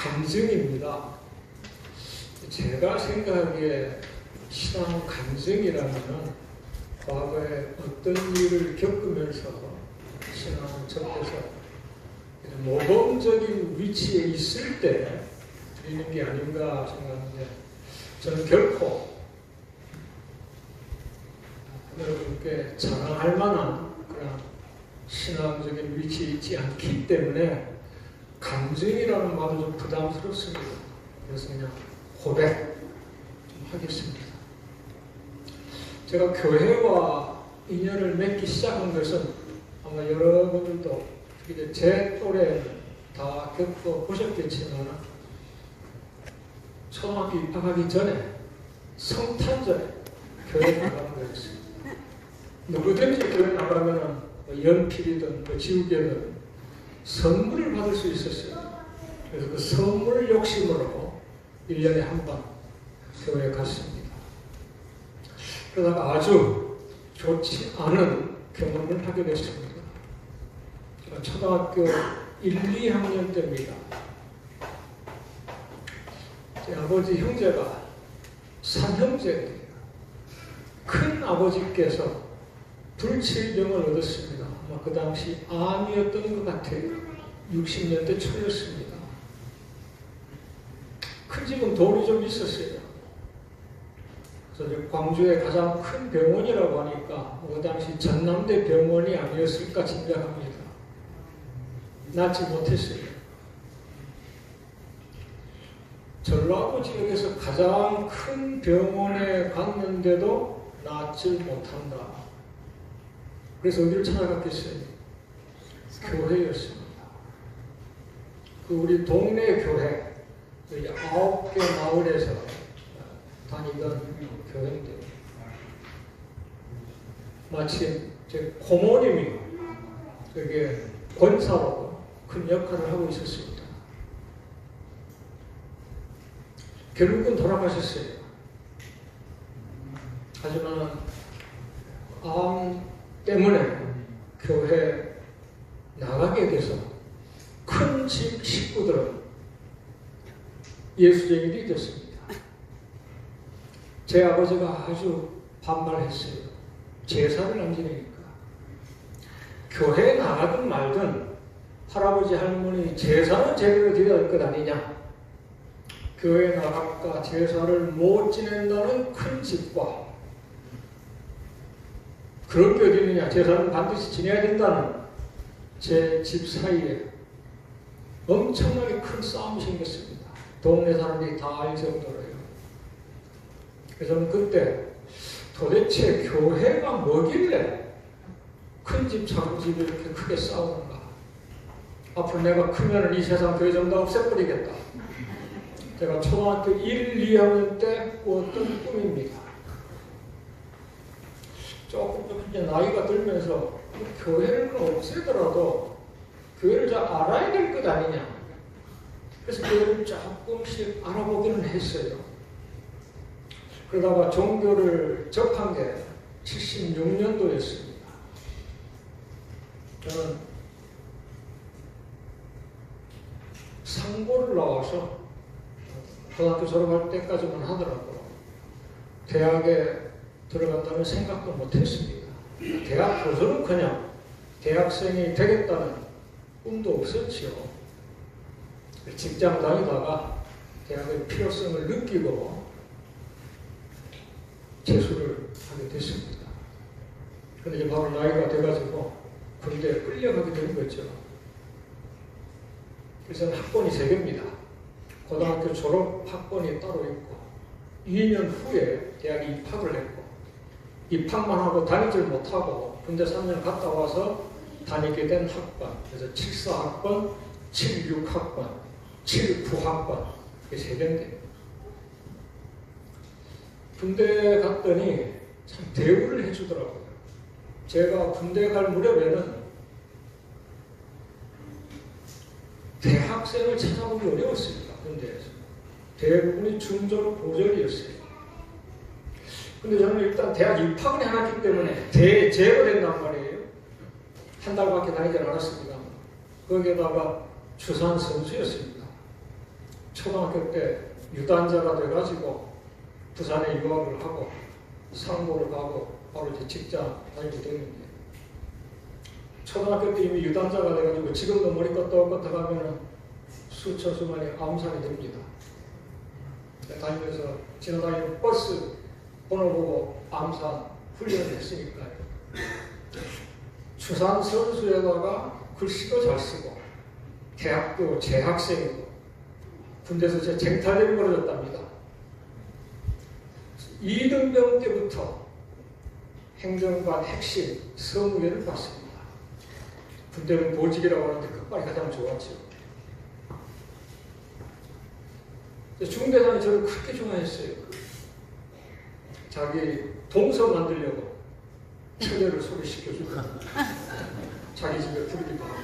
간증입니다. 제가 생각하기에 신앙 간증이라면 과거에 어떤 일을 겪으면서 신앙을 접해서 모범적인 위치에 있을 때 드리는 게 아닌가 생각하는데, 저는 결코 여러분께 자랑할 만한 그런 신앙적인 위치에 있지 않기 때문에 간증이라는 말은 좀 부담스럽습니다. 그래서 그냥 고백 좀 하겠습니다. 제가 교회와 인연을 맺기 시작한 것은 아마 여러분들도 이제 제 또래는 다 겪어보셨겠지만, 초등학교 입학하기 전에 성탄절에 교회 나가는 거였어요. 누구든지 교회 나가면 연필이든 지우개든 선물을 받을 수 있었어요. 그래서 그 선물 욕심으로 1년에 한 번 교회에 갔습니다. 그러다가 아주 좋지 않은 경험을 하게 됐습니다. 초등학교 1, 2학년 때입니다. 제 아버지 형제가 삼형제예요. 큰 아버지께서 불치병을 얻었습니다. 아마 그 당시 암이었던 것 같아요. 60년대 초였습니다. 큰 집은 돈이 좀 있었어요. 그래서 광주의 가장 큰 병원이라고 하니까 그 당시 전남대 병원이 아니었을까 짐작합니다. 낫지 못했어요. 전라도 지역에서 가장 큰 병원에 갔는데도 낫질 못한다. 그래서 어디를 찾아갔겠어요? 교회였습니다. 그 우리 동네 교회, 9개 마을에서 다니던 교회인데, 마침 제 고모님이 그게 권사로 큰 역할을 하고 있었습니다. 결국은 돌아가셨어요. 하지만 암 때문에 교회 나가게 돼서 큰 집 식구들은 예수쟁이들이 됐습니다. 제 아버지가 아주 반발했어요. 제사를 안 지내니까. 교회에 나가든 말든 할아버지 할머니 제사는 제대로 드려야 할 것 아니냐. 교회에 나갔다 제사를 못 지낸다는 큰 집과 그런 게 어디 있느냐, 제사는 반드시 지내야 된다는 제 집 사이에 엄청나게 큰 싸움이 생겼습니다. 동네 사람들이 다 알 정도로요. 그래서 저는 그때 도대체 교회가 뭐길래 큰 집 작은 집이 이렇게 크게 싸우는가. 앞으로 내가 크면 이 세상 교회 좀 다 없애버리겠다. 제가 초등학교 1, 2학년 때 꾸었던 꿈입니다. 조금 이제 나이가 들면서 교회를 없애더라도 교회를 잘 알아야 될 것 아니냐. 그래서 교회를 조금씩 알아보기는 했어요. 그러다가 종교를 접한 게 76년도였습니다. 저는 상고를 나와서 고등학교 졸업할 때까지만 하더라고요. 대학에 들어간다는 생각도 못했습니다. 대학 교수는커녕 대학생이 되겠다는 꿈도 없었지요. 직장 다니다가 대학의 필요성을 느끼고 재수를 하게 됐습니다. 그런데 이제 바로 나이가 돼가지고 군대에 끌려가게 된 거죠. 그래서 학번이 3개입니다. 고등학교 졸업 학번이 따로 있고 2년 후에 대학에 입학을 했고, 입학만 하고 다니질 못하고 군대 3년 갔다 와서 다니게 된 학번, 그래서 74학번, 76학번, 79학번, 이게 3개인데, 군대 갔더니 참 대우를 해주더라고요. 제가 군대 갈 무렵에는 대학생을 찾아보기 어려웠습니다. 군대에서. 대부분이 중졸 고졸이었어요. 근데 저는 일단 대학 입학을 해놨기 때문에 대제가 된단 말이에요. 한 달밖에 다니지 않았습니다. 거기에다가 주산 선수였습니다. 초등학교 때 유단자가 돼가지고 부산에 유학을 하고 상고를 가고 바로 이제 직장 다니게 됐는데, 초등학교 때 이미 유단자가 돼가지고 지금도 머리 껐덕껐덕 하면은 수천 수만이 암살이 됩니다. 다니면서 지나다니는 버스 번호 보고 암살 훈련을 했으니까요. 추산 선수에다가 글씨도 잘 쓰고 대학교 재학생이고 군대에서 제 쟁탈전이 벌어졌답니다. 이등병 때부터 행정관 핵심 서무회를 받습니다. 군대는 보직이라고 하는데 끝발이 가장 좋았죠. 중대장이 저를 그렇게 좋아했어요. 자기 동서 만들려고 처제를 소개시켜주고 자기 집에 부르기도 하고,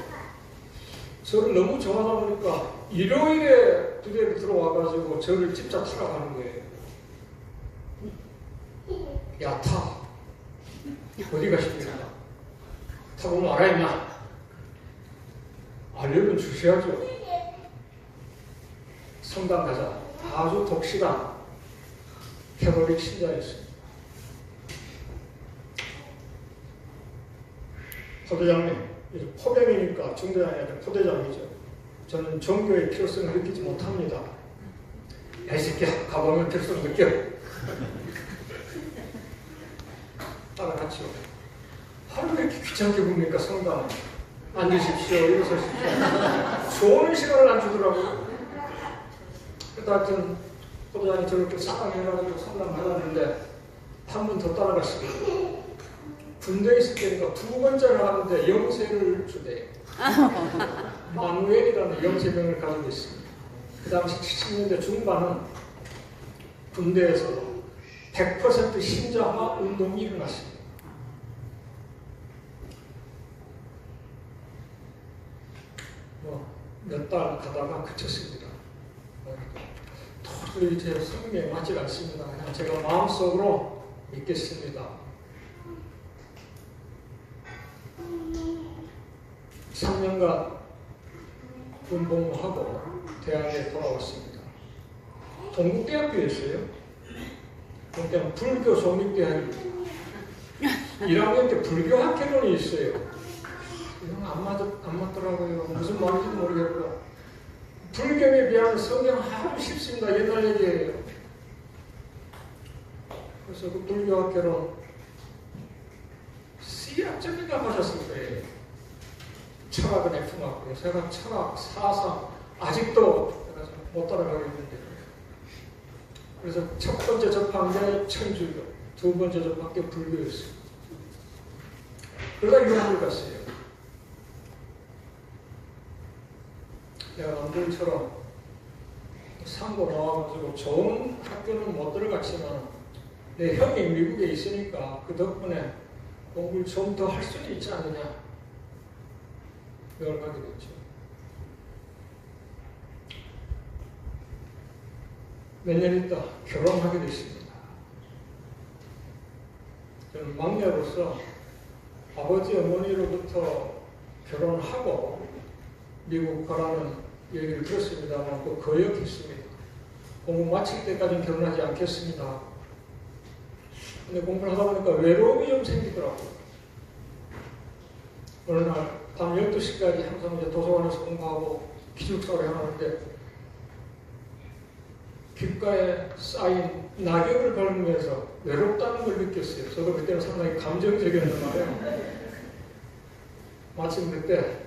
저를 너무 좋아하다 보니까 일요일에 부대에 들어와가지고 저를 집차 타러 가는 거예요. 야, 타. 어디 가십니까? 타보면 알아있나? 알려면 주셔야죠. 성당 가자. 아주 독실한 캐톨릭 신자였습니다. 포대장님, 포병이니까 중대장이 아니라 포대장이죠. 저는 종교의 필요성을 느끼지 못합니다. 야, 이 새끼야, 가보면 필요성을 느껴. 따라갔죠. 하루 왜 이렇게 귀찮게 봅니까, 성당? 앉으십시오, 일어서십시오. 좋은 시간을 안 주더라고요. 하여튼 포도장이 저렇게 사랑해가지고 성당 받았는데 한 번 더 따라갔습니다. 군대에 있을 때니까 두 번째를 하는데 영세를 주대요. 마누엘이라는 영세병을 가지고 있습니다. 그 당시 70년대 중반은 군대에서 100% 신자화 운동이 일어났습니다. 몇 달 가다가 그쳤습니다. 도저히 제 성경에 맞지 않습니다. 그냥 제가 마음속으로 믿겠습니다. 3년간 군복무하고 대학에 돌아왔습니다. 동국대학교였어요. 그때는 불교 성립대학입니다. 1학년 때 불교학개론이 있어요. 이건 안 맞더라고요. 무슨 말인지 모르겠고, 불경에 비하면 성경 아주 쉽습니다. 옛날 얘기예요. 그래서 그 불교학개론 C학점인가 하셨을 거예요. 철학은 F맞고요. 제가 철학, 사상 아직도 못 따라가겠는데, 그래서 첫 번째 접한 게 천주교, 두 번째 접한 게 불교였어요. 그러다 유학을 갔어요. 내가 남들처럼 상고 나와가지고 좋은 학교는 못 들어갔지만 내 형이 미국에 있으니까 그 덕분에 공부를 좀 더 할 수는 있지 않느냐, 여행을 가게 됐죠. 몇 년 있다 결혼하게 됐습니다. 저는 막내로서 아버지 어머니로부터 결혼을 하고 미국 가라는 얘기를 들었습니다만 또 거역했습니다. 공부 마칠 때까지는 결혼하지 않겠습니다. 근데 공부를 하다 보니까 외로움이 좀 생기더라고요. 어느 날 밤 12시까지 항상 이제 도서관에서 공부하고 기숙사를 하는데 귓가에 쌓인 낙엽을 밟으면서 외롭다는 걸 느꼈어요. 저도 그때는 상당히 감정적이었단 말이에요. 마침 그때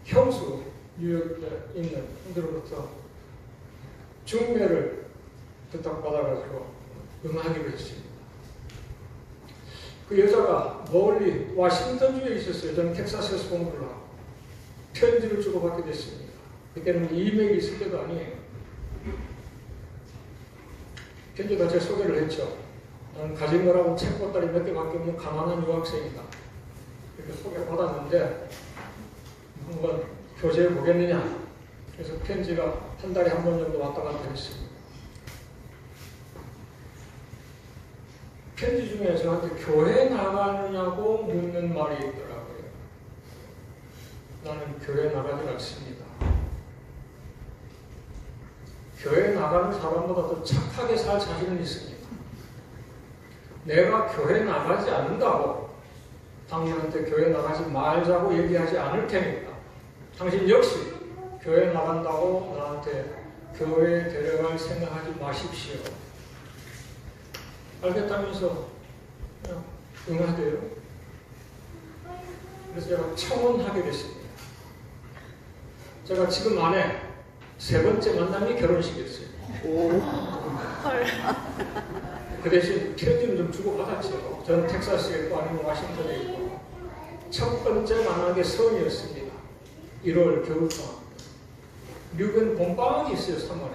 형수, 뉴욕에 있는 형들로부터 중매를 부탁받아가지고 응하기로 했습니다. 그 여자가 멀리 와싱턴주에 있었어요. 저는 텍사스에서 공부를 하고 편지를 주고받게 됐습니다. 그때는 이메일이 있을 때도 아니에요. 편지가 제 소개를 했죠. 나는 가진 거라고 책 보따리 몇 개밖에 없는 가난한 유학생이다. 이렇게 소개를 받았는데 한번 교제해 보겠느냐. 그래서 편지가 한 달에 한 번 정도 왔다 갔다 했습니다. 편지 중에 저한테 교회 나가느냐고 묻는 말이 있더라고요. 나는 교회 나가지 않습니다. 교회 나가는 사람보다 더 착하게 살 자신은 있습니다. 내가 교회 나가지 않는다고 당신한테 교회 나가지 말자고 얘기하지 않을 테니까 당신 역시 교회 나간다고 나한테 교회에 데려갈 생각하지 마십시오. 알겠다면서 그냥 응하대요. 그래서 제가 청혼하게 됐습니다. 제가 지금 안에 세 번째 만남이 결혼식이었어요. 그 대신 편지는 좀 주고받았죠. 저는 텍사스에 있고 아니면 워싱턴에 있고. 첫 번째 만난 게 선이었습니다. 1월 겨울방학. 미국은 봄방학이 있어요. 3월에.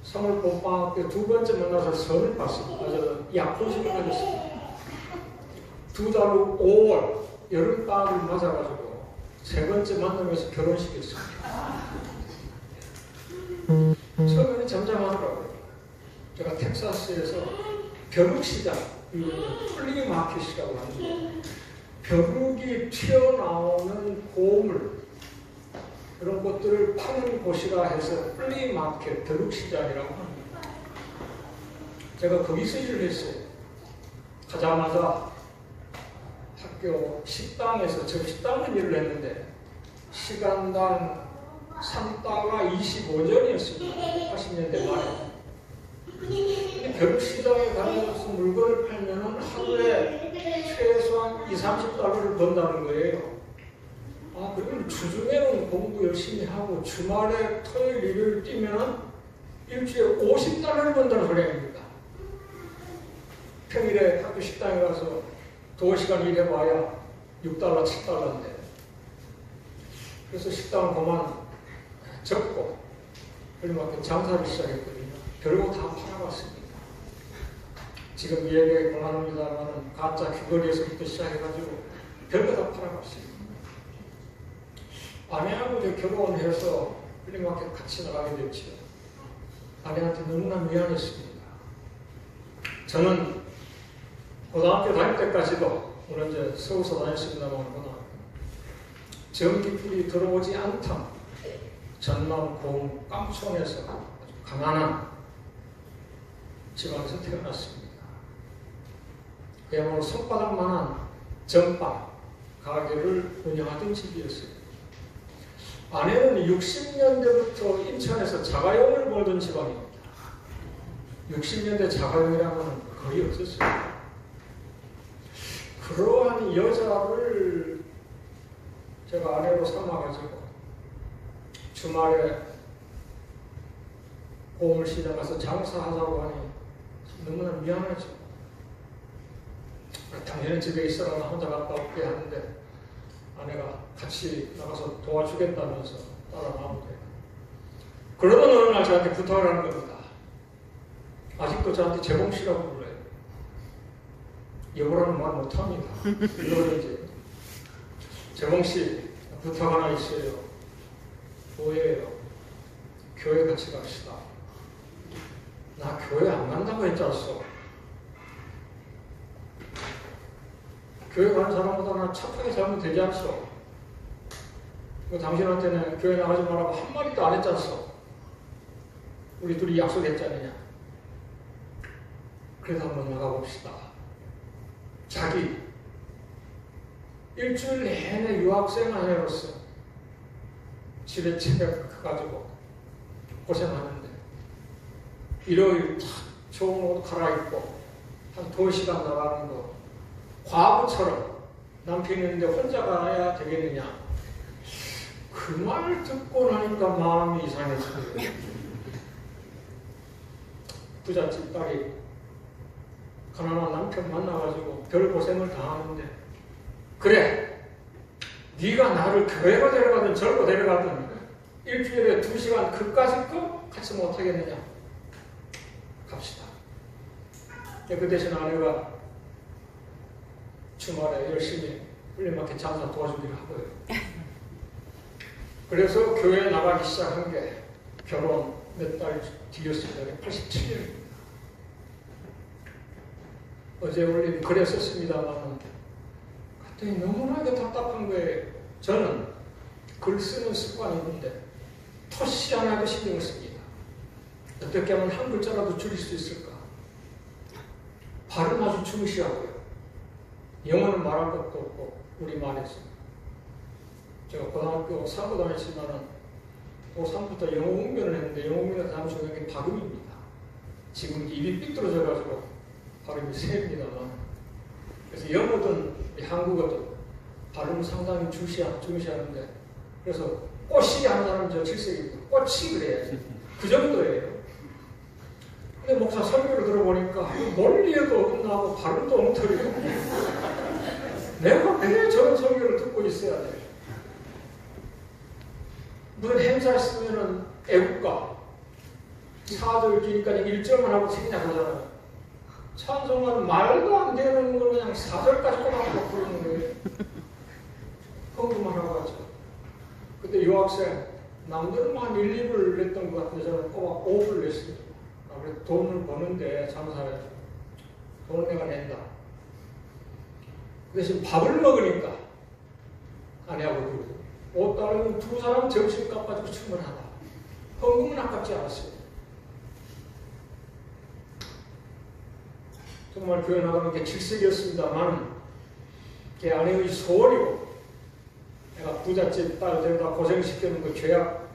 3월 봄방학 때 두 번째 만나서 선을 봤습니다. 그래서 약혼식을 가졌습니다. 두 달 후 5월 여름방학을 맞아가지고 세 번째 만남에서 결혼식이었습니다. 처음에는 잠잠하더라고요. 제가 텍사스에서 벼룩시장, 플리마켓이라고 하는데 벼룩이 튀어나오는 고물 그런 것들을 파는 곳이라 해서 플리마켓, 벼룩시장이라고 합니다. 제가 거기서 일을 했어요. 가자마자 학교 식당에서 접식당은 일을 했는데 시간당 $3 25전이었습니다. 80년대 말에. 근데 벼룩시장에 가서 물건을 팔면 하루에 최소한 $20~30를 번다는 거예요. 아, 그러면 주중에는 공부 열심히 하고 주말에 토요일, 일요일 뛰면 일주일에 $50를 번다는 소리 아닙니까? 평일에 학교 식당에 가서 2시간 일해봐야 $6, $7인데. 그래서 식당을 그만 접고 그리고 장사를 시작했거든요. 결국 다 팔아봤습니다. 지금 이야기에 곤란합니다만 가짜 귀걸이에서부터 시작해가지고 별거 다 팔아봤습니다. 아내하고 이제 결혼해서 플리마켓 같이 나가게 됐죠. 아내한테 너무나 미안했습니다. 저는 고등학교 다닐 때까지도 물론 이제 서울서 다녔습니다만 전기불이 들어오지 않던 전남 고흥 깜촌에서 아주 가난한 집안에서 태어났습니다. 그야말로 손바닥만한 전방 가게를 운영하던 집이었어요. 아내는 60년대부터 인천에서 자가용을 벌던 집안입니다. 60년대 자가용이라고는 거의 없었어요. 그러한 여자를 제가 아내로 삼아가지고 주말에 고물시장 가서 장사하자고 하니 너무나 미안하죠. 당연히 집에 있어라 혼자 갔다 올게 하는데 아내가 같이 나가서 도와주겠다면서 따라 나오게. 그러던 어느 날 저한테 부탁을 하는 겁니다. 아직도 저한테 재봉씨라고 불러요. 여보라는 말 못합니다. 이거는 이제 재봉씨 부탁 하나 있어요. 뭐예요? 교회 같이 갑시다. 나 교회 안 간다고 했잖소. 교회 가는 사람보다 나 착하게 살면 되지 않소. 당신한테는 교회 나가지 말라고 한마디도 안 했잖소. 우리 둘이 약속했잖느냐. 그래서 한번 나가봅시다. 자기 일주일 내내 유학생 아내로서 집에 가지고 고생하는데 일요일 탁 좋은 옷 갈아입고 한 2시간 나가는 거 과부처럼 남편이 있는데 혼자 가야 되겠느냐. 그 말을 듣고 나니까 마음이 이상해져요. 부잣집 딸이 가난한 남편 만나가지고 별 고생을 다 하는데 그래 네가 나를 교회로 데려가든 절로 데려가든 일주일에 2시간 그까짓 거 같이 못하겠느냐. 갑시다. 그 대신 아내가 주말에 열심히 플리마켓 장사 도와주기로 하고요. 그래서 교회에 나가기 시작한 게 결혼 몇 달 뒤였습니다. 87년입니다. 어제 올린 글에 썼습니다만 그때 너무나게 답답한 거예요. 저는 글 쓰는 습관이 있는데 토시 하나도 신경을 씁니다. 어떻게 하면 한 글자라도 줄일 수 있을까? 발음 아주 중시하고요. 영어는 말할 것도 없고 우리말에서. 제가 고등학교 사고 다녔지만은 고3부터 영어 응변을 했는데 영어 응변에서 가장 중요한 게 발음입니다. 지금 입이 삐뚤어져가지고 발음이 셉니다만. 그래서 영어든 한국어든 발음을 상당히 중시하는데, 그래서 꼬시기 하는 사람은 저 7세기입니다. 꼬치 그래야지. 그 정도예요. 근데 목사 설교를 들어보니까 논리에도 어긋나고 발음도 엉터리고 내가 왜 저런 설교를 듣고 있어야 돼? 무슨 행사 있으면은 애국가 4절 기니까 1절만 하고 책이나 그러잖아요. 찬송은 말도 안 되는 걸 그냥 4절까지 꼬박꼬박 부르는 거예요. 헌금만 하고 하죠. 그때 유학생 남들은 한 1, 2불 냈던 것 같은데 저는 꼬박 5불 냈습니다. 그래서 돈을 버는데 장사해야죠. 돈을 내가 낸다. 그 대신 밥을 먹으니까 아내하고 그러고 옷 따르면 두 사람 점심값 가지고 충분하다. 헌금은 아깝지 않았어요. 정말 교회 나가는 게 질색이었습니다만 제 아내의 소원이고 내가 부잣집 딸 데려다 고생시키는 그 죄악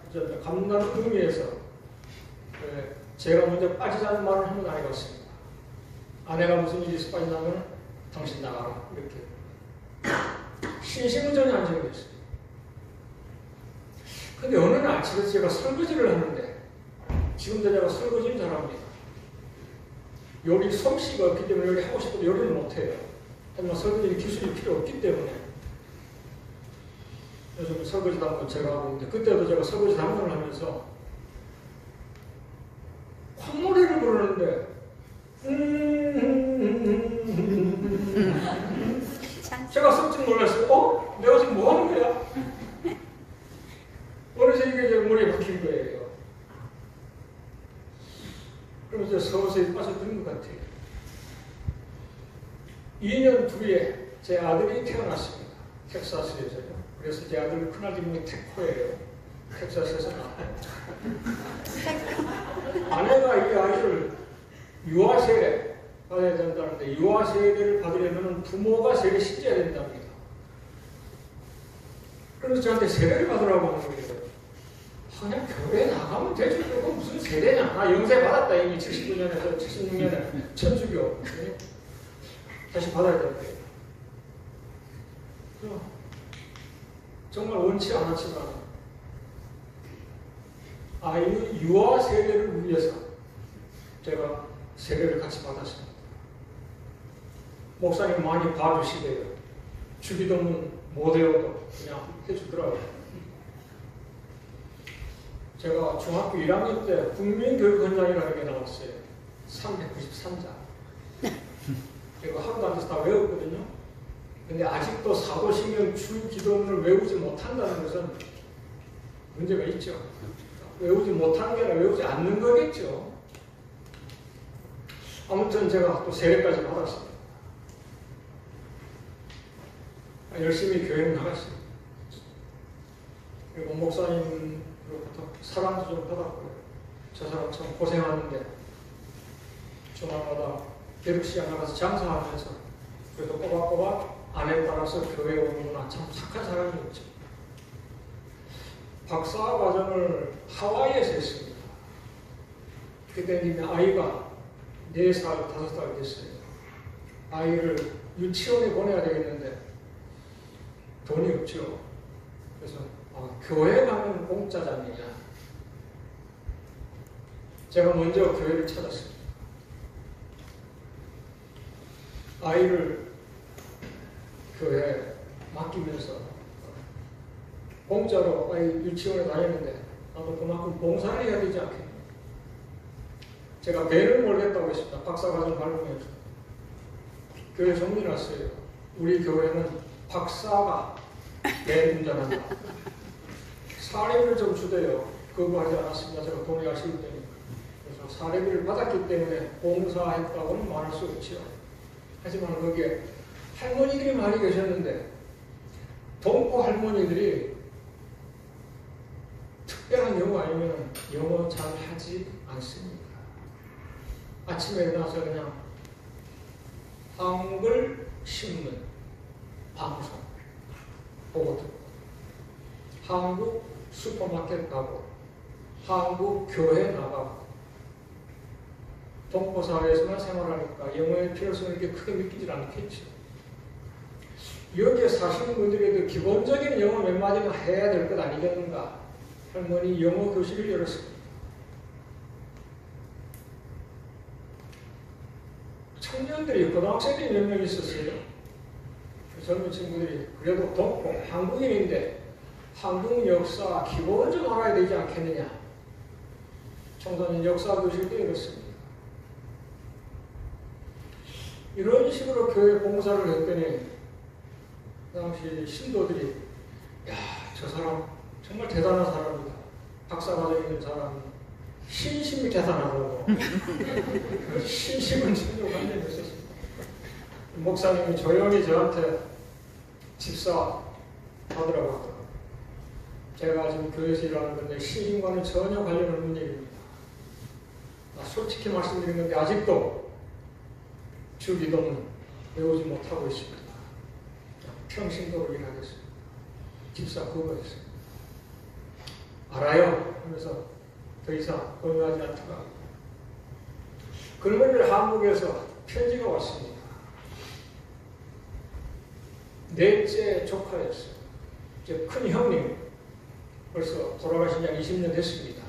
감당하는 의미에서 제가 먼저 빠지자는 말을 한 번 안 해봤습니다. 아내가 무슨 일이 있어 빠진다면 당신 나가라 이렇게. 신심은 전혀 안 정했어요. 근데 어느 날 집에서 제가 설거지를 하는데, 지금도 제가 설거지는 잘합니다. 요리 솜씨가 없기 때문에 요리 하고 싶어도 요리는 못해요. 하지만 설거지 기술이 필요 없기 때문에 요즘 설거지 담당 제가 하고 있는데, 그때도 제가 설거지 담당을 하면서 콧노래를 부르는데 제가 썩지 놀랐어요. 내가 지금 뭐 하는 거야? 어느새 이게 제 머리에 박힌 거예요. 그러면서 서서히 빠져드는 것 같아요. 2년 뒤에 제 아들이 태어났습니다. 텍사스에서요. 그래서 제 아들 큰아들 이름이 테코예요. 텍사스에서 나와요. 아내가 이 아이를 유아세례 받아야 된다는데, 유아세례를 받으려면 부모가 세례 시켜야 된답니다. 그래서 저한테 세례를 받으라고 하는 거예요. 그냥 교회 나가면 되지. 그거 무슨 세례냐. 나 영세 받았다. 이미 79년에서 76년에 천주교. 다시 받아야 될거예요. 정말 원치 않았지만 아이의 유아 세례를 위해서 제가 세례를 같이 받았습니다. 목사님 많이 봐주시대요. 주기도문 못 외워도 그냥 해주더라고요. 제가 중학교 1학년 때 국민교육헌장이라는 게 나왔어요. 393자. 제가 하루도 안 돼서 다 외웠거든요. 근데 아직도 사도신경 주기도문을 외우지 못한다는 것은 문제가 있죠. 외우지 못하는 게 아니라 외우지 않는 거겠죠. 아무튼 제가 또 세례까지 받았습니다. 열심히 교회를 나갔습니다. 그리고 목사님으로부터 사랑도 좀 받았고요. 저 사람 참 고생하는데 주말마다 대륙시장 나가서 장사하면서 그래도 꼬박꼬박 아내 따라서 교회에 오는구나. 참 착한 사람이었죠. 박사 과정을 하와이에서 했습니다. 그때 이미 아이가 4살, 5살 됐어요. 아이를 유치원에 보내야 되겠는데 돈이 없죠. 그래서 교회 가면 공짜잖느냐. 제가 먼저 교회를 찾았습니다. 아이를 교회에 맡기면서 공짜로 아이 유치원에 다녔는데 나도 그만큼 봉사를 해야 되지 않겠냐. 제가 배를 몰겠다고 했습니다. 박사과정 밟으면서. 교회 정리 났어요. 우리 교회는 박사가 배 운전한다. 사례비를 좀 주대요. 거부하지 않았습니다. 제가 돈이 아쉬울 때니까. 그래서 사례비를 받았기 때문에 봉사했다고는 말할 수 없죠. 하지만 거기에 할머니들이 많이 계셨는데 동포 할머니들이 특별한 경우 아니면 영어 잘 하지 않습니다. 아침에 일어나서 그냥 한글 신문, 방송 보고 듣고, 한국 슈퍼마켓 가고, 한국 교회 나가고, 동포사회에서만 생활하니까 영어의 필요성을 이렇게 크게 느끼질 않겠죠. 여기에 사시는 분들에도 기본적인 영어 몇 마디는 해야 될 것 아니겠는가? 할머니 영어 교실을 열었습니다. 청년들이, 고등학생들이 몇 명 있었어요. 젊은 친구들이 그래도 동포, 한국인인데 한국 역사 기본 좀 알아야 되지 않겠느냐. 청소년 역사 교실도 열었습니다. 이런 식으로 교회 봉사를 했더니 그 당시 신도들이 야, 저 사람 정말 대단한 사람이다. 박사과정 있는 사람이 신심이 대단하다고. 신심은 전혀 관련이 없었습니다. 목사님이 조용히 저한테 집사 하더라고요. 제가 지금 교회에서 일하는 건데 신심과는 전혀 관련 없는 일입니다. 솔직히 말씀드린 건데 아직도 주기도는 배우지 못하고 있습니다. 평신도로 일하겠습니다. 집사 그거였어요. 알아요. 하면서 더 이상 권유하지 않다가 그러면 한국에서 편지가 왔습니다. 넷째 조카였어요. 제 큰 형님 벌써 돌아가신 지 20년 됐습니다.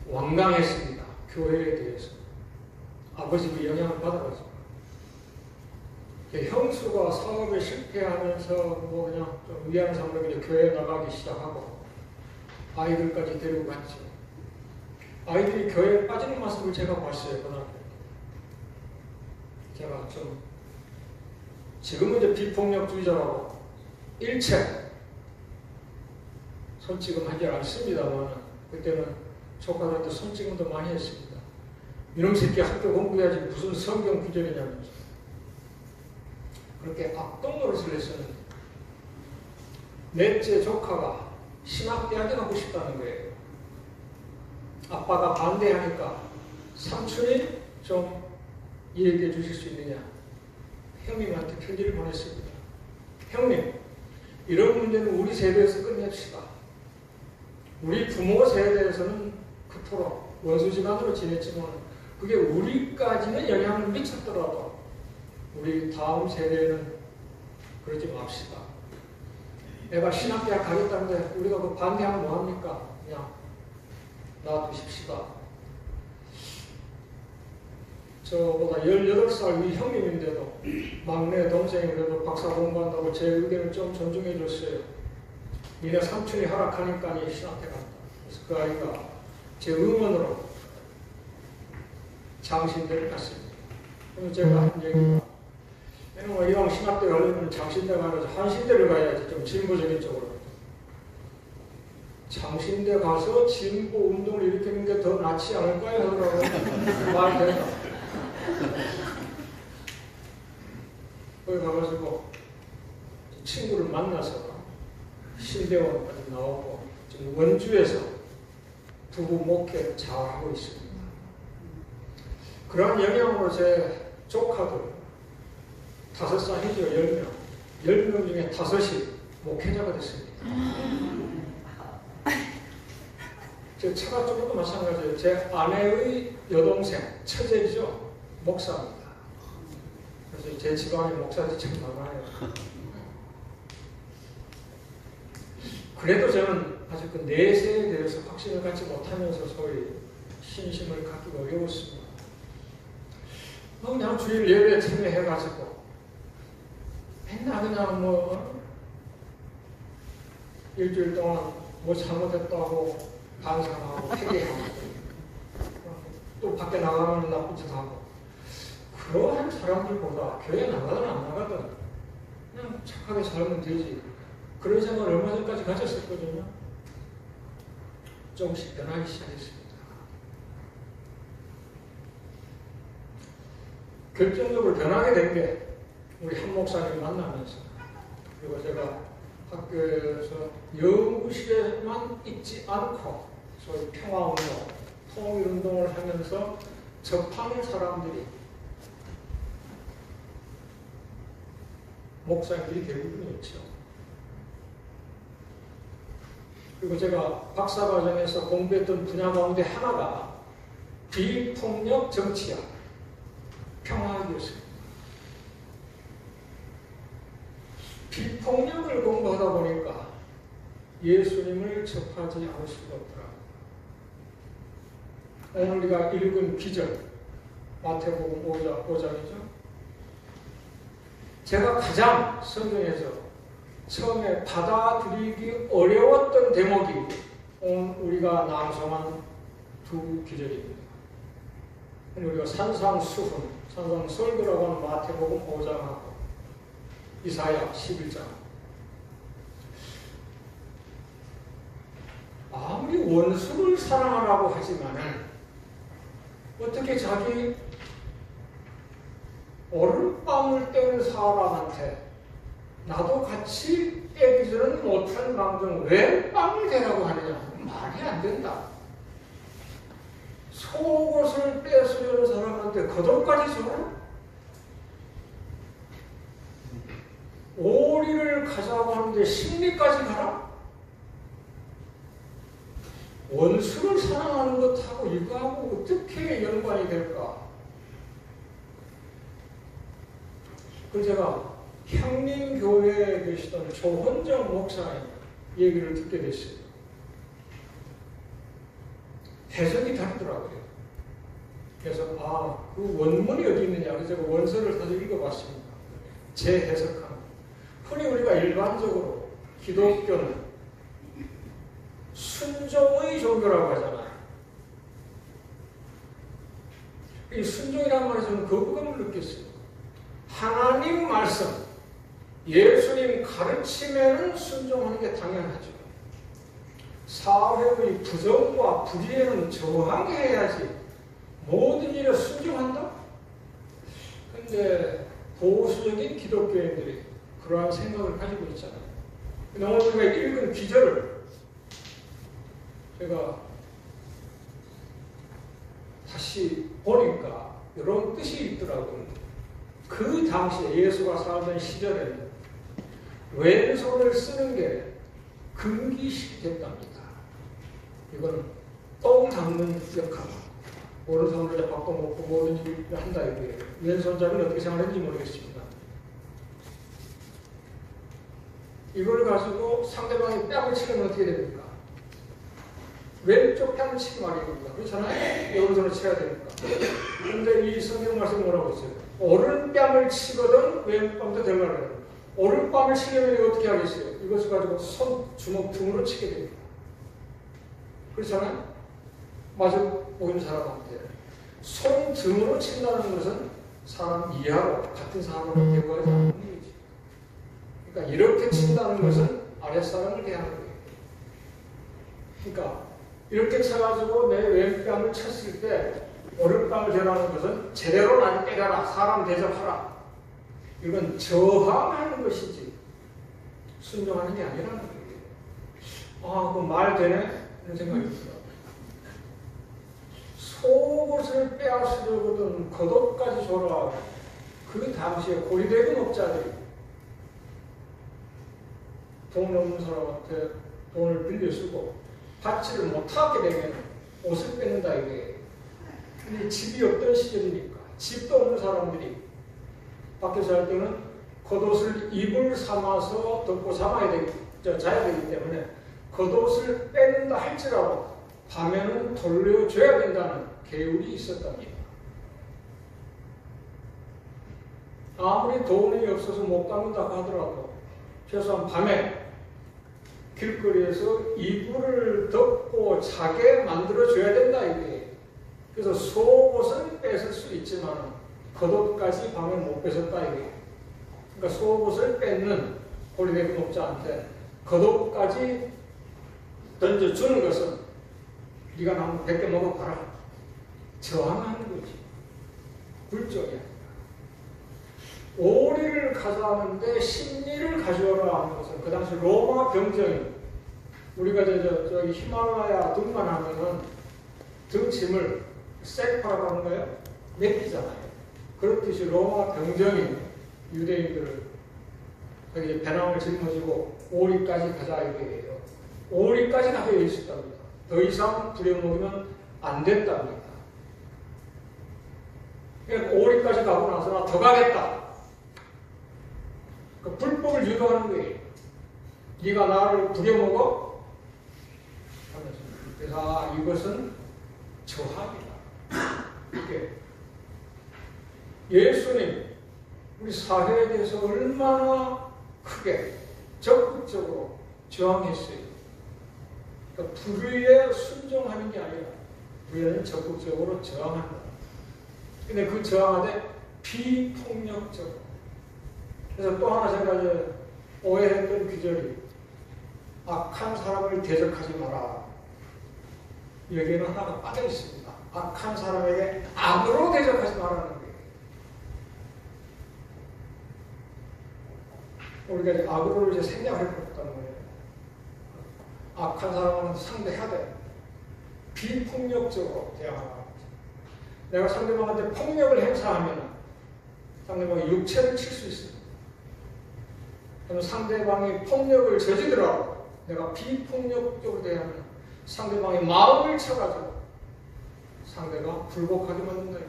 완강했습니다. 교회에 대해서. 아버지도 영향을 받아가지고. 형수가 사업에 실패하면서 뭐 그냥 좀 위안 삼는 게 교회에 나가기 시작하고 아이들까지 데리고 갔죠. 아이들이 교회에 빠지는 모습을 제가 봤어요. 그날. 제가 좀 지금은 이제 비폭력주의자라고 일체 손찌검 하지 않습니다만 그때는 조카들한테 손찌검도 많이 했습니다. 이놈 새끼 학교 공부해야지 무슨 성경 구절이냐면서 그렇게 악동 노릇을 했었는데 넷째 조카가 신학대학에 가고 싶다는 거예요. 아빠가 반대하니까 삼촌이 좀 얘기해 주실 수 있느냐. 형님한테 편지를 보냈습니다. 형님, 이런 문제는 우리 세대에서 끝냅시다. 우리 부모 세대에서는 그토록 원수지간으로 지냈지만 그게 우리까지는 영향을 미쳤더라도 우리 다음 세대는 그러지 맙시다. 내가 신학대학 가겠다는데 우리가 그 반대하면 뭐합니까? 그냥 놔두십시다. 저보다 18살 위 형님인데도 막내 동생이 그래도 박사 공부한다고 제 의견을 좀 존중해 줬어요. 니네 삼촌이 허락하니까 니 신학대 간다. 그래서 그 아이가 제 응원으로 장신대를 갔습니다. 그래서 제가 한 얘기가 왜냐면 이왕 신학대 가려면 장신대 가야지 한신대를 가야지 좀 진보적인 쪽으로. 장신대 가서 진보 운동을 일으키는 게 더 낫지 않을까요? 하더라고요. 말 되나? 거기 가가지고 친구를 만나서 신대원까지 나오고 지금 원주에서 부부 목회를 잘하고 있습니다. 그런 영향으로 제 조카들 5살이죠. 10명. 10명 중에 5이 목회자가 됐습니다. 제 처가 쪽도 마찬가지예요. 제 아내의 여동생, 처제죠. 목사입니다. 그래서 제 집안에 목사들이 참 많아요. 그래도 저는 아직 그 내세에 대해서 확신을 갖지 못하면서 소위 신심을 갖기가 어려웠습니다. 그냥 주일 예배에 참여해가지고 맨날 그냥 뭐 일주일 동안 뭐 잘못했다고 반성하고 회개하고 또 밖에 나가면 나쁜 짓 하고 그러한 사람들보다 교회 나가든 안 나가든 그냥 착하게 살면 되지. 그런 생각을 얼마 전까지 가졌었거든요. 조금씩 변하기 시작했습니다. 결정적으로 변하게 된 게 우리 한 목사님 만나면서 그리고 제가 학교에서 연구실에만 있지 않고 소위 평화운동, 통일운동을 하면서 접하는 사람들이 목사님들이 대부분이었죠. 그리고 제가 박사과정에서 공부했던 분야 가운데 하나가 비폭력 정치학, 평화학이었습니다. 비폭력을 공부하다 보니까 예수님을 접하지 않을 수가 없더라고요. 오늘 우리가 읽은 기절, 마태복음 5장이죠. 제가 가장 성경에서 처음에 받아들이기 어려웠던 대목이 오늘 우리가 낭송한 두 기절입니다. 우리가 산상수훈, 산상설교라고 하는 마태복음 5장하고 이사야 11장. 아무리 원수를 사랑하라고 하지만은 어떻게 자기 오른밤을 때는 사람한테 나도 같이 애기지는 못한 망정 왼밤을 대라고 하느냐. 말이 안 된다. 속옷을 뺏으려는 사람한테 겉옷까지 줘라? 오리를 가자고 하는데 심리까지 가라? 원수를 사랑하는 것하고 이거하고 어떻게 연관이 될까? 그 제가 향림교회에 계시던 조헌정 목사님 얘기를 듣게 됐어요. 해석이 다르더라고요. 그래서 그 원문이 어디 있느냐. 그래서 제가 원서를 다시 읽어봤습니다. 제 해석합니다. 흔히 우리가 일반적으로 기독교는 순종의 종교라고 하잖아요. 이 순종이라는 말에 저는 거부감을 느꼈어요. 하나님 말씀, 예수님 가르침에는 순종하는 게 당연하죠. 사회의 부정과 불의에는 저항해야지 모든 일에 순종한다? 근데 보수적인 기독교인들이 그러한 생각을 가지고 있잖아요. 오늘 우리가 읽은 기절을 제가 다시 보니까 이런 뜻이 있더라고요. 그 당시에 예수가 살던 시절에는 왼손을 쓰는 게 금기시됐답니다. 이건 똥 닦는 역할. 오른손으로 밥도 먹고 모든 일을 한다 이거예요. 왼손잡이는 어떻게 생각하는지 모르겠습니다. 이걸 가지고 상대방이 뺨을 치면 어떻게 됩니까? 왼쪽 뺨을 치기 말입니다. 그렇잖아요? 오른손으로 쳐야 되니까. 그런데 이 성경 말씀 뭐라고 했어요? 오른뺨을 치거든 왼뺨도 되려고. 오른뺨을 치려면 어떻게 하겠어요? 이것을 가지고 손, 주먹 등으로 치게 됩니다. 그렇잖아요? 마주 보이는 사람한테 손 등으로 친다는 것은 사람 이하로 같은 사람을 대우하지 않는 얘기죠. 그러니까 이렇게 친다는 것은 아랫사람을 대하는 거예요. 그러니까 이렇게 쳐가지고 내 왼뺨을 쳤을 때 오른뺨을 대라는 것은 제대로 나를 때려라, 사람 대접하라. 이건 저항하는 것이지 순종하는 게 아니라는 거예요. 그 말 되네? 이런 생각이 들어요. 속옷을 빼앗으려거든 겉옷까지 줘라. 그 당시에 고리대금 업자들이 돈 없는 사람한테 돈을 빌려 쓰고 받지를 못하게 되면 옷을 뺏는다 이게. 근데 집이 없던 시절이니까 집도 없는 사람들이 밖에 살 때는 겉옷을 이불 삼아서 덮고 자야 되기 때문에 겉옷을 뺏는다 할지라도 밤에는 돌려줘야 된다는 계율이 있었답니다. 아무리 돈이 없어서 못 받는다고 하더라도 최소한 밤에 길거리에서 이불을 덮고 자게 만들어줘야 된다 이게. 그래서 속옷은 뺏을 수 있지만 겉옷까지 밤에 못 뺏었다 이게. 그러니까 속옷을 뺏는 고리대금 업자한테 겉옷까지 던져주는 것은 네가 나무 100개 먹어봐라. 저항하는 거지. 굴종이야. 오리를 가져왔는데 심리를 가져오라 하는 것은 그 당시 로마 병정이 우리가 저기 히말라야 등만 하면은 등짐을 셀파라고 하는 거예요. 맡기잖아요. 그렇듯이 로마 병정이 유대인들을 거기 배낭을 짊어지고 오리까지 가자 이거예요. 오리까지 가게 있었답니다. 더 이상 부려먹으면 안 됐답니다. 그러니까 오리까지 가고 나서 나 더 가겠다. 그 불법을 유도하는 거예요. 네가 나를 부려먹어? 그래서 이것은 저항이다. 이게 예수님 우리 사회에 대해서 얼마나 크게 적극적으로 저항했어요. 그러니까 불의에 순종하는 게 아니라 우리는 적극적으로 저항한다. 근데 그 저항하되 비폭력적으로. 그래서 또 하나 제가 이제 오해했던 귀절이 악한 사람을 대적하지 마라. 여기에는 하나가 빠져 있습니다. 악한 사람에게 악으로 대적하지 말라는 거예요. 우리가 이제 악으로를 이제 생략할 것 같다는 거예요. 악한 사람은 상대해야 돼. 비폭력적으로 대항하라. 내가 상대방한테 폭력을 행사하면 상대방이 육체를 칠 수 있습니다. 그럼 상대방이 폭력을 저지더라도 내가 비폭력적으로 대하면 상대방의 마음을 쳐가지고 상대가 굴복하게 만든다.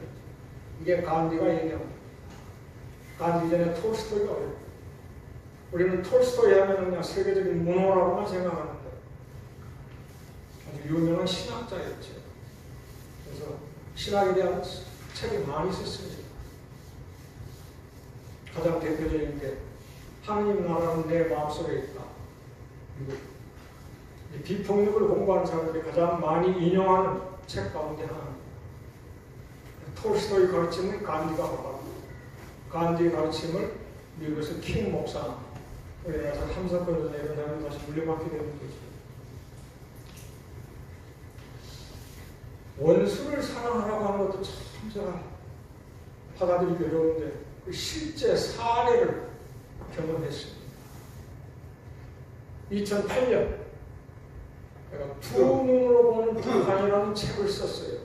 이게 간디가 얘기합니다. 간디 전에 톨스토이가 어렵다. 우리는 톨스토이 하면 그냥 세계적인 문호라고만 생각하는데 아주 유명한 신학자였죠. 그래서 신학에 대한 책이 많이 썼습니다. 가장 대표적인 게 하느님 나라는 내 마음속에 있다. 비폭력을 공부하는 사람들이 가장 많이 인용하는 책 가운데 하나입니다. 톨스토이 가르침을 간디가 하고 간디의 가르침을 미국에서 킹 목사 우리나라에서 함사건에서 이런 사람이 다시 물려받게 되는 거죠. 원수를 사랑하라고 하는 것도 참 제가 받아들이기 어려운데 실제 사례를 경험했습니다. 2008년 제가 두 눈으로 보는 북한이라는 책을 썼어요.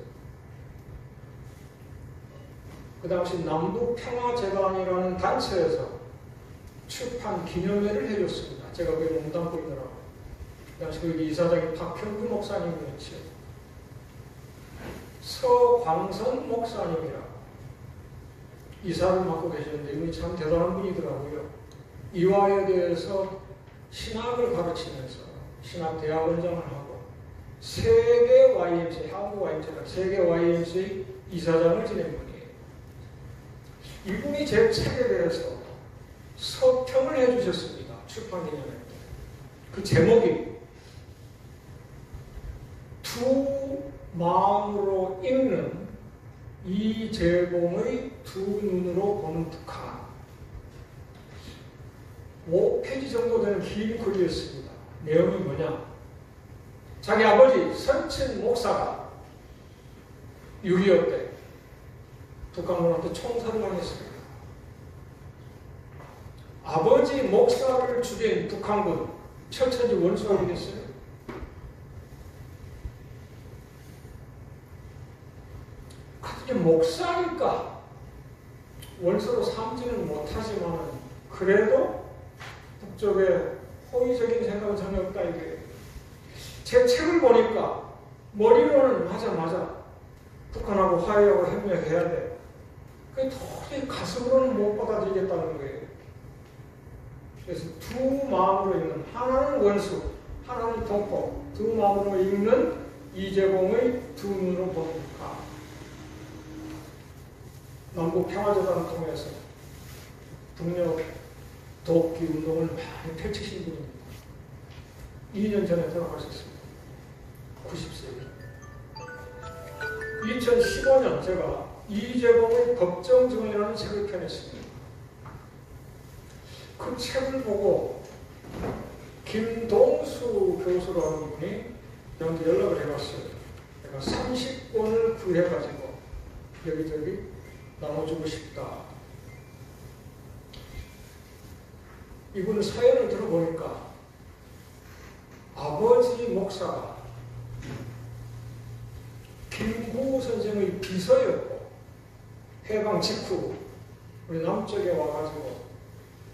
그 당시 남북평화재단이라는 단체에서 출판 기념회를 해줬습니다. 제가 그게 농담보이더라고요. 그 당시 그 이사장이 박형규 목사님이었죠. 서광선 목사님이라고 이사를 맡고 계셨는데 이분이 참 대단한 분이더라고요. 이화에 대해서 신학을 가르치면서 신학 대학원장을 하고 세계 YMCA, 한국 YMCA, 세계 YMCA 이사장을 지낸 분이에요. 이분이 제 책에 대해서 서평을 해주셨습니다. 출판 기념회 때. 그 제목이 두 마음으로 읽는 이재봉의 두 눈으로 보는 북한. 5페이지 정도 되는 긴 글이었습니다. 내용이 뭐냐? 자기 아버지 선친 목사가 6.25 때 북한군한테 총살을 당했습니다. 아버지 목사를 죽인 북한군 철천지 원수가 됐어요. 그게 목사니까 원수로 삼지는 못하지만 그래도 북쪽에 호의적인 생각은 전혀 없다 이게. 제 책을 보니까 머리로는 맞아 북한하고 화해하고 협력해야 돼. 그게 도저히 가슴으로는 못 받아들이겠다는 거예요. 그래서 두 마음으로 읽는 하나는 원수, 하나는 동포, 두 마음으로 읽는 이재봉의 두 눈으로 보는 북한. 남북평화재단을 통해서 북녘 돕기 운동을 많이 펼치신 분입니다. 2년 전에 돌아가셨습니다. 90세. 2015년 제가 이재봉의 법정증언이라는 책을 펴냈습니다. 그 책을 보고 김동수 교수라는 분이 저한테 연락을 해봤어요. 내가 30권을 구해가지고 여기저기 나눠주고 싶다. 이분 사연을 들어보니까 아버지 목사가 김구 선생의 비서였고 해방 직후 우리 남쪽에 와가지고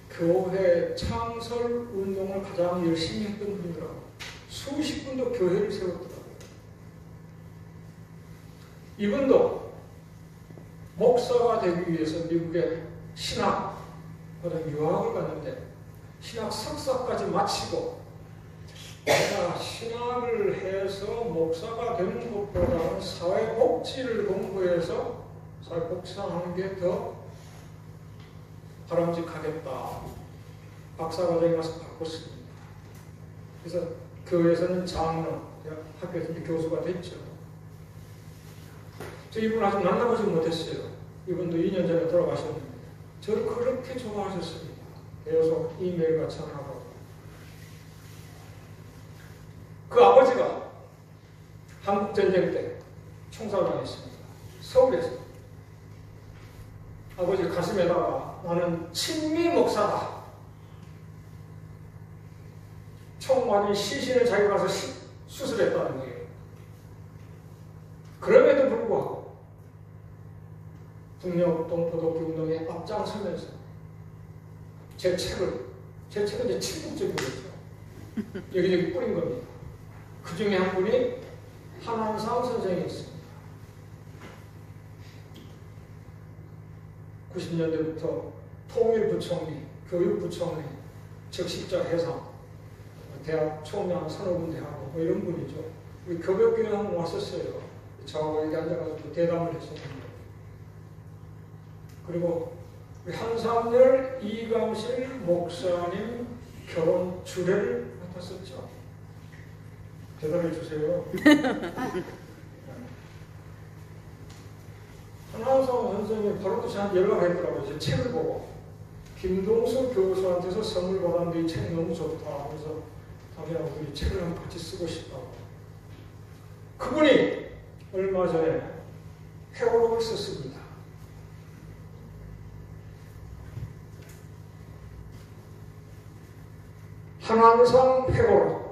교회 창설 운동을 가장 열심히 했던 분이라고 수십 분도 교회를 세웠더라고요. 이분도 목사가 되기 위해서 미국에 신학, 유학을 갔는데 신학 석사까지 마치고 내가 신학을 해서 목사가 되는 것보다는 사회복지를 공부해서 사회복지하는 게 더 바람직하겠다. 박사과정에 가서 바꿨습니다. 그래서 교회에서는 장로, 학교에서 교수가 됐죠. 저 이분을 아직 만나보지 못했어요. 이분도 2년 전에 돌아가셨는데 저를 그렇게 좋아하셨습니다. 계속 이메일과 전화하고. 그 아버지가 한국전쟁 때 총살당했습니다. 서울에서. 아버지 가슴에다가 나는 친미 목사다. 총 맞은 시신을 자기가 가서 수술했다는 거예요. 그럼에도 불구하고 북녘동 포독기 운동에 앞장서면서 제 책은 이제 친국적이었죠. 여기저기 뿌린 겁니다. 그 중에 한 분이 한한상 선생이었습니다. 90년대부터 통일부총리, 교육부총리, 적십자 해상, 대학 총장 서너 군데 하고 뭐 이런 분이죠. 우리 교육교회 한번 왔었어요. 저하고 여기 앉아가지고 대담을 했었는데. 그리고 우리 한삼열 이강실 목사님 결혼 주례를 맡았었죠. 대답해 주세요. 한한상 선생님이 바로 또 저한테 연락했더라고요. 제 책을 보고. 김동수 교수한테서 선물 받았는데 이 책 너무 좋다. 그래서 당연하고 우리 책을 한번 같이 쓰고 싶다고. 그분이 얼마 전에 회고록을 썼습니다. 한한상 회고록.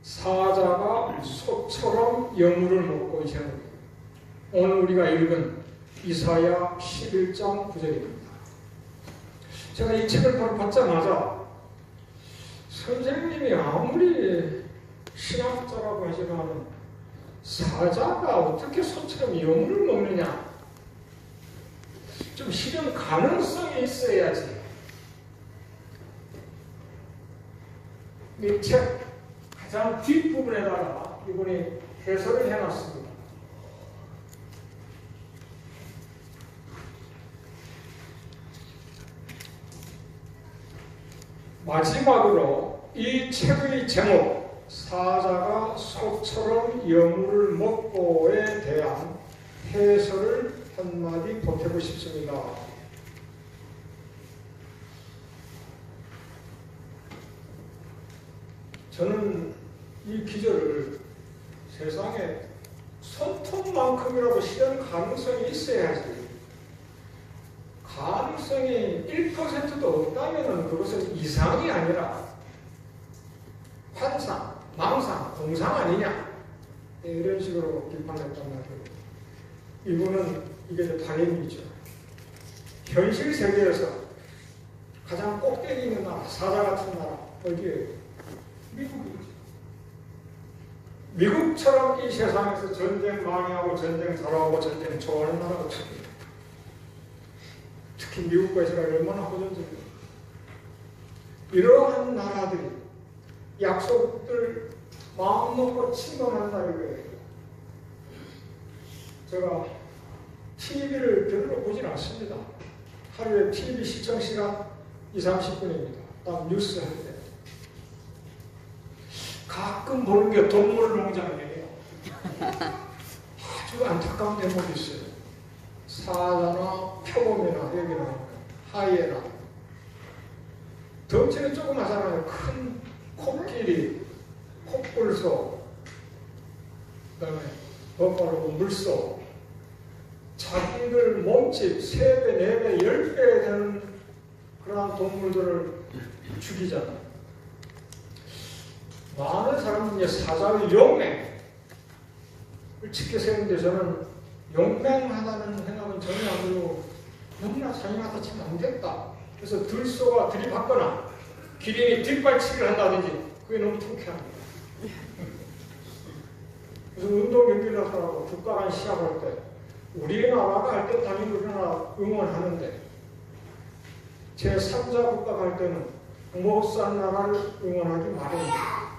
사자가 소처럼 여물을 먹고 이 제목이에요. 오늘 우리가 읽은 이사야 11장 9절입니다. 제가 이 책을 바로 받자마자 선생님이 아무리 신학자라고 하지만 사자가 어떻게 소처럼 여물을 먹느냐, 좀 실현 가능성이 있어야지. 이 책 가장 뒷부분에다가 이분이 해설을 해놨습니다. 마지막으로 이 책의 제목 사자가 소처럼 여물을 먹고에 대한 해설을 한마디 보태고 싶습니다. 저는 이 기절을 세상에 손톱만큼이라도 실현 가능성이 있어야지. 가능성이 1%도 없다면 그것은 이상이 아니라 환상, 망상, 공상 아니냐, 이런 식으로 비판했단 말이에요. 이분은 이게 이제 바램이죠. 현실 세계에서 가장 꼭대기 있는 나라, 사자 같은 나라 어디예요? 미국이죠. 미국처럼 이 세상에서 전쟁 망해하고 전쟁 잘하고 전쟁 좋아하는 나라가 없습니다. 특히 미국과 이스라엘 얼마나 호전적이에요. 이러한 나라들이 약속들 마음 먹고 침범한다는 거예요. 제가 TV를 별로 보진 않습니다. 하루에 TV 시청 시간 20-30분입니다. 딱 뉴스 할 때. 가끔 보는 게 동물농장이에요. 아주 안타까운 대목이 있어요. 사자나 표범이나 여기는 하이에나, 덩치는 조그마잖아요. 큰 코끼리, 코뿔소, 그 다음에 버팔로, 물소, 자기들 몸집 3배, 4배, 10배 되는 그러한 동물들을 죽이잖아요. 많은 사람들이 사자의 용맹을 지켜 세우는데 저는 용맹하다는 생각은 전혀 안 들고 너무나 잔인하다 치면 안 됐다. 그래서 들쏘가 들이받거나 기린이 뒷발치기를 한다든지 그게 너무 통쾌합니다. 그래서 운동 경기를 하더라고 국가관 시합할 때 우리나라가 할 때 당연히 우리나라 응원하는데 제3자 국가 갈 때는 못 산 나라를 응원하기 마련입니다.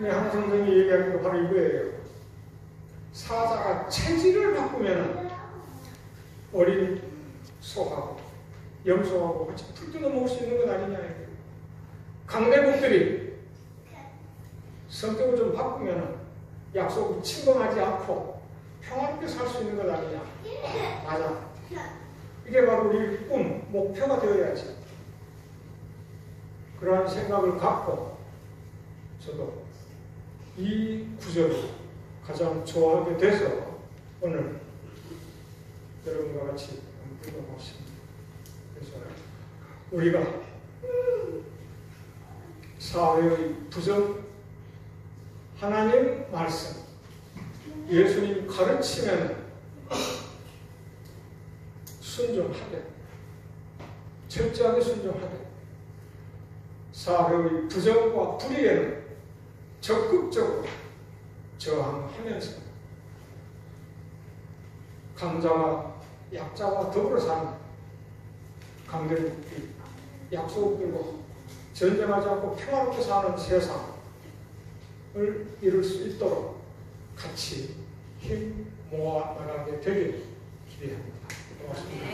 한 선생님이 얘기하는 게 바로 이거예요. 사자가 체질을 바꾸면 어린 소하고 염소하고 같이 풀 뜯어 먹을 수 있는 것 아니냐. 강대국들이 성격을 좀 바꾸면 약속을 침범하지 않고 평화롭게 살 수 있는 것 아니냐. 맞아. 이게 바로 우리 꿈, 목표가 되어야지. 그러한 생각을 갖고 저도 이 구절을 가장 좋아하게 돼서 오늘 여러분과 같이 불러봤습니다. 그래서 우리가 사회의 부정, 하나님 말씀, 예수님 가르치면 순종하되, 철저하게 순종하되, 사회의 부정과 불의에는 적극적으로 저항하면서 강자와 약자와 더불어 사는 강대국들이 약속을 들고 전쟁하지 않고 평화롭게 사는 세상을 이룰 수 있도록 같이 힘 모아 나가게 되길 기대합니다. 고맙습니다.